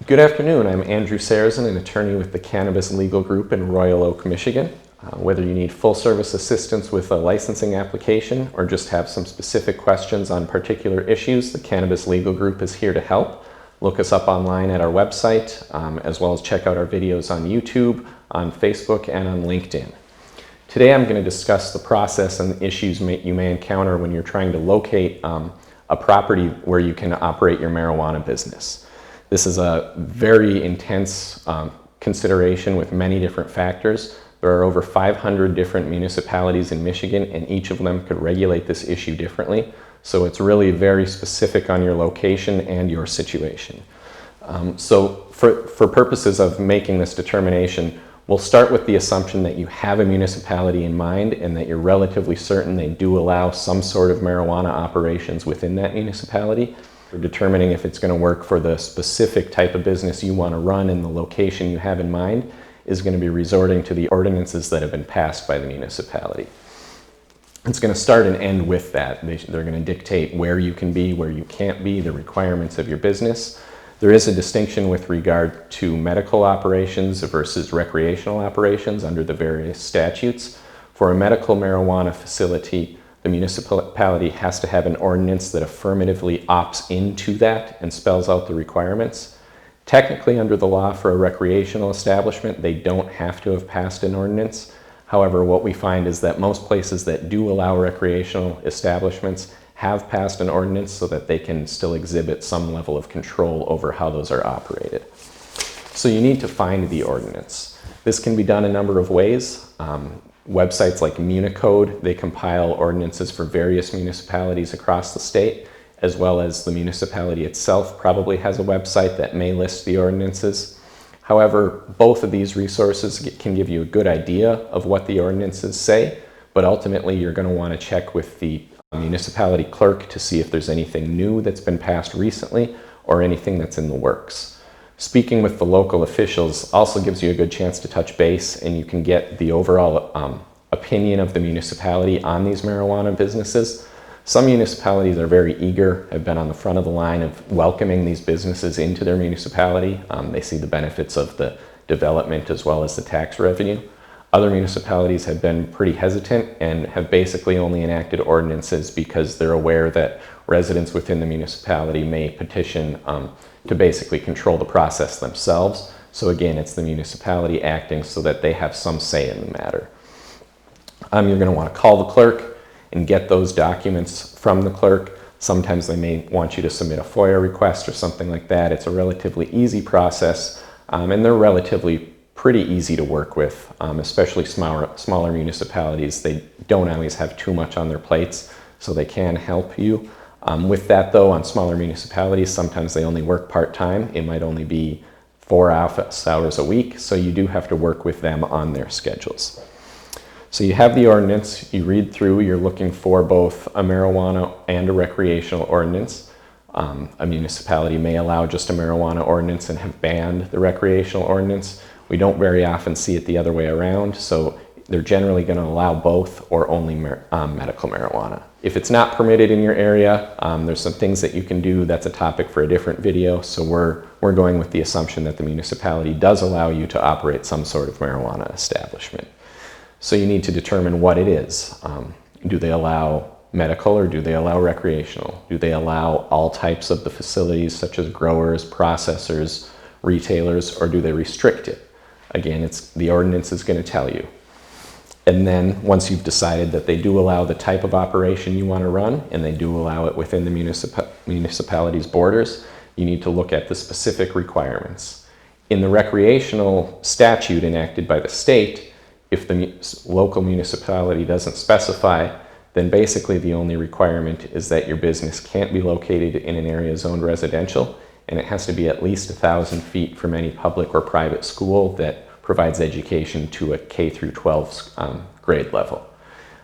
Good afternoon. I'm Andrew Sarazin, an attorney with the Cannabis Legal Group in Royal Oak, Michigan. Whether you need full service assistance with a licensing application or just have some specific questions on particular issues, the Cannabis Legal Group is here to help. Look us up online at our website, as well as check out our videos on YouTube, on Facebook, and on LinkedIn. Today I'm going to discuss the process and the issues you may encounter when you're trying to locate a property where you can operate your marijuana business. This is a very intense consideration with many different factors. There are over 500 different municipalities in Michigan, and each of them could regulate this issue differently. So it's really very specific on your location and your situation. So for purposes of making this determination, we'll start with the assumption that you have a municipality in mind and that you're relatively certain they do allow some sort of marijuana operations within that municipality. For determining if it's going to work for the specific type of business you want to run in the location you have in mind is going to be resorting to the ordinances that have been passed by the municipality. It's going to start and end with that. They're going to dictate where you can be, where you can't be, the requirements of your business. There is a distinction with regard to medical operations versus recreational operations under the various statutes. For a medical marijuana facility, the municipality has to have an ordinance that affirmatively opts into that and spells out the requirements. Technically, under the law for a recreational establishment, they don't have to have passed an ordinance. However, what we find is that most places that do allow recreational establishments have passed an ordinance so that they can still exhibit some level of control over how those are operated. So you need to find the ordinance. This can be done a number of ways. Websites like Municode, they compile ordinances for various municipalities across the state, as well as the municipality itself probably has a website that may list the ordinances. However, both of these resources can give you a good idea of what the ordinances say, but ultimately you're going to want to check with the municipality clerk to see if there's anything new that's been passed recently or anything that's in the works. Speaking with the local officials also gives you a good chance to touch base, and you can get the overall opinion of the municipality on these marijuana businesses. Some municipalities are very eager, have been on the front of the line of welcoming these businesses into their municipality. They see the benefits of the development as well as the tax revenue. Other municipalities have been pretty hesitant and have basically only enacted ordinances because they're aware that residents within the municipality may petition to basically control the process themselves. So again, it's the municipality acting so that they have some say in the matter. You're going to want to call the clerk and get those documents from the clerk. Sometimes they may want you to submit a FOIA request or something like that. It's a relatively easy process, and they're relatively pretty easy to work with, especially smaller municipalities. They don't always have too much on their plates, so they can help you. With that though, on smaller municipalities, sometimes they only work part-time. It might only be 4 office hours a week, so you do have to work with them on their schedules. So you have the ordinance, you read through, you're looking for both a marijuana and a recreational ordinance. A municipality may allow just a marijuana ordinance and have banned the recreational ordinance. We don't very often see it the other way around, so they're generally going to allow both or only medical marijuana. If it's not permitted in your area, there's some things that you can do. That's a topic for a different video, so we're going with the assumption that the municipality does allow you to operate some sort of marijuana establishment. So you need to determine what it is. Do they allow medical or do they allow recreational? Do they allow all types of the facilities such as growers, processors, retailers, or do they restrict it? Again, the ordinance is going to tell you. And then once you've decided that they do allow the type of operation you want to run and they do allow it within the municipality's borders, you need to look at the specific requirements. In the recreational statute enacted by the state, if the local municipality doesn't specify, then basically the only requirement is that your business can't be located in an area zoned residential, and it has to be at least 1,000 feet from any public or private school that provides education to a K through 12 grade level.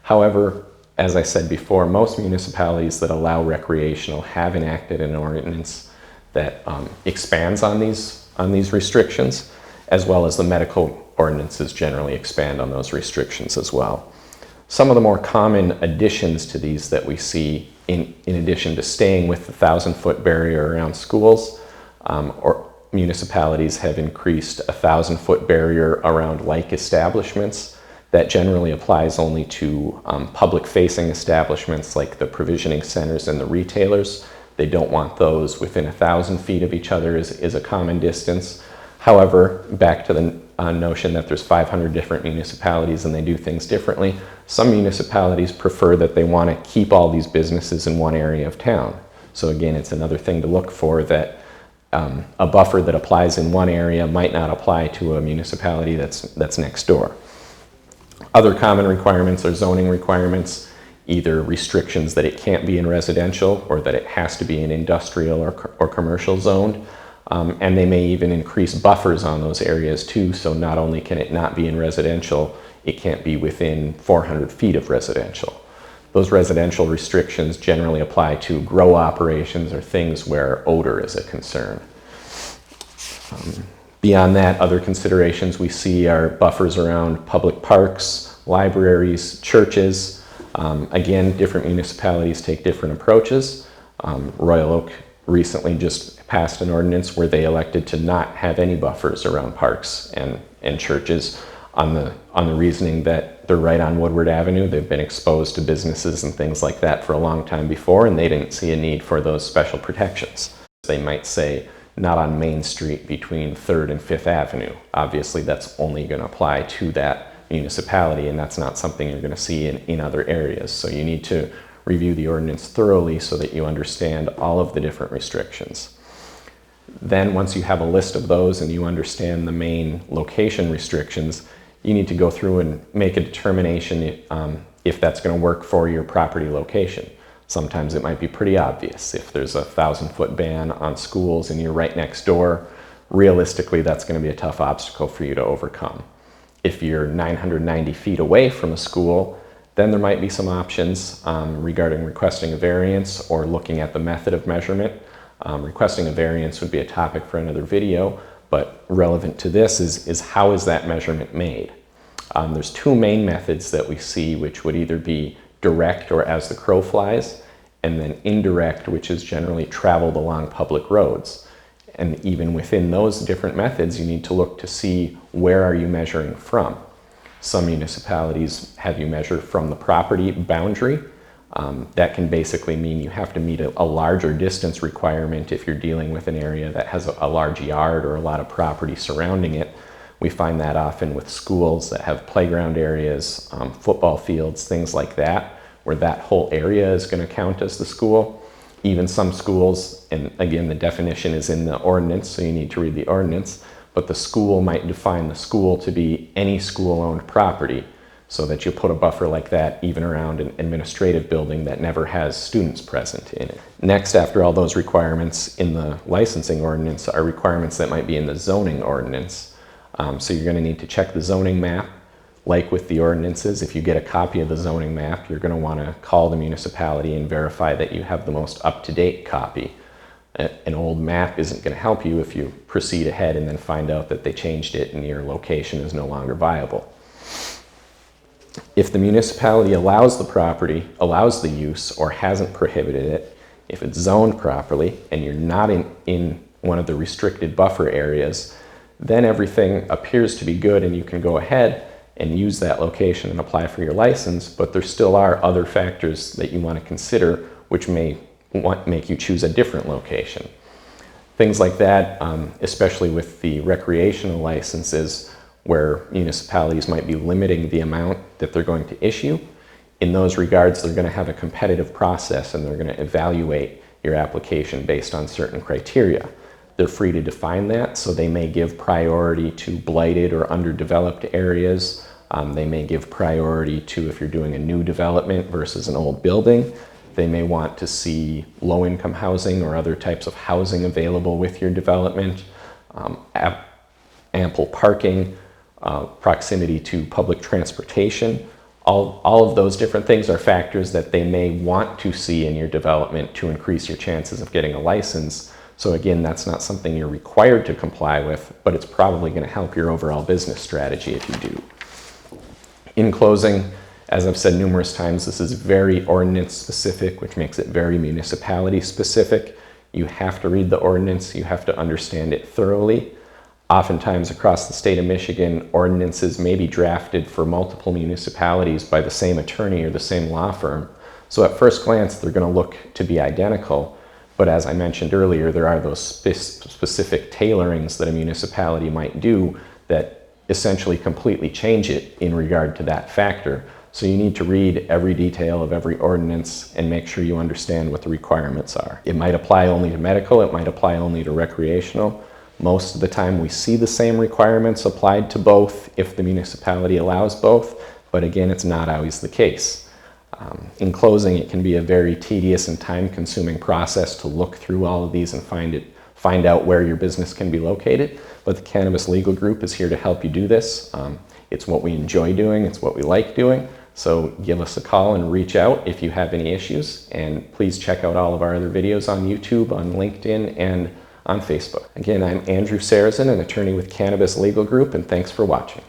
However, as I said before, most municipalities that allow recreational have enacted an ordinance that expands on these restrictions, as well as the medical ordinances generally expand on those restrictions as well. Some of the more common additions to these that we see, in addition to staying with the 1,000-foot barrier around schools, municipalities have increased a 1,000-foot barrier around like establishments. That generally applies only to public-facing establishments like the provisioning centers and the retailers. They don't want those within 1,000 feet of each other is a common distance. However, back to the notion that there's 500 different municipalities and they do things differently, some municipalities prefer that they want to keep all these businesses in one area of town. So again, it's another thing to look for, that a buffer that applies in one area might not apply to a municipality that's next door. Other common requirements are zoning requirements, either restrictions that it can't be in residential or that it has to be in industrial or commercial zoned. And they may even increase buffers on those areas too, so not only can it not be in residential, it can't be within 400 feet of residential. Those residential restrictions generally apply to grow operations or things where odor is a concern. Beyond that, other considerations we see are buffers around public parks, libraries, churches. Again, different municipalities take different approaches. Royal Oak recently just passed an ordinance where they elected to not have any buffers around parks and churches on the reasoning that they're right on Woodward Avenue. They've been exposed to businesses and things like that for a long time before, and they didn't see a need for those special protections. They might say, not on Main Street between 3rd and 5th Avenue. Obviously, that's only going to apply to that municipality, and that's not something you're going to see in other areas. So you need to review the ordinance thoroughly so that you understand all of the different restrictions. Then once you have a list of those and you understand the main location restrictions, you need to go through and make a determination if that's going to work for your property location. Sometimes it might be pretty obvious. If there's a 1,000-foot ban on schools and you're right next door, realistically that's going to be a tough obstacle for you to overcome. If you're 990 feet away from a school, then there might be some options regarding requesting a variance or looking at the method of measurement. Requesting a variance would be a topic for another video, but relevant to this is how is that measurement made? There's two main methods that we see, which would either be direct or as the crow flies, and then indirect, which is generally traveled along public roads. And even within those different methods, you need to look to see where are you measuring from. Some municipalities have you measure from the property boundary. That can basically mean you have to meet a larger distance requirement if you're dealing with an area that has a large yard or a lot of property surrounding it. We find that often with schools that have playground areas, football fields, things like that, where that whole area is going to count as the school. Even some schools, and again the definition is in the ordinance, so you need to read the ordinance, but the school might define the school to be any school-owned property, so that you put a buffer like that even around an administrative building that never has students present in it. Next, after all those requirements in the licensing ordinance, are requirements that might be in the zoning ordinance. So you're going to need to check the zoning map. Like with the ordinances, if you get a copy of the zoning map, you're going to want to call the municipality and verify that you have the most up-to-date copy. An old map isn't going to help you if you proceed ahead and then find out that they changed it and your location is no longer viable. If the municipality allows the property, allows the use, or hasn't prohibited it, if it's zoned properly and you're not in one of the restricted buffer areas, then everything appears to be good and you can go ahead and use that location and apply for your license, but there still are other factors that you want to consider which may make you choose a different location. Things like that, especially with the recreational licenses, where municipalities might be limiting the amount that they're going to issue. In those regards, they're going to have a competitive process and they're going to evaluate your application based on certain criteria. They're free to define that, so they may give priority to blighted or underdeveloped areas. They may give priority to if you're doing a new development versus an old building. They may want to see low-income housing or other types of housing available with your development, ample parking, proximity to public transportation. All of those different things are factors that they may want to see in your development to increase your chances of getting a license. So again, that's not something you're required to comply with, but it's probably going to help your overall business strategy if you do. In closing, as I've said numerous times, this is very ordinance specific, which makes it very municipality specific. You have to read the ordinance, you have to understand it thoroughly. Oftentimes across the state of Michigan, ordinances may be drafted for multiple municipalities by the same attorney or the same law firm. So at first glance, they're going to look to be identical. But as I mentioned earlier, there are those specific tailorings that a municipality might do that essentially completely change it in regard to that factor. So you need to read every detail of every ordinance and make sure you understand what the requirements are. It might apply only to medical, it might apply only to recreational. Most of the time we see the same requirements applied to both if the municipality allows both, but again, it's not always the case. In closing, it can be a very tedious and time-consuming process to look through all of these and find out where your business can be located, but the Cannabis Legal Group is here to help you do this. It's what we enjoy doing, it's what we like doing, so give us a call and reach out if you have any issues, and please check out all of our other videos on YouTube, on LinkedIn, and on Facebook. Again, I'm Andrew Sarazin, an attorney with Cannabis Legal Group, and thanks for watching.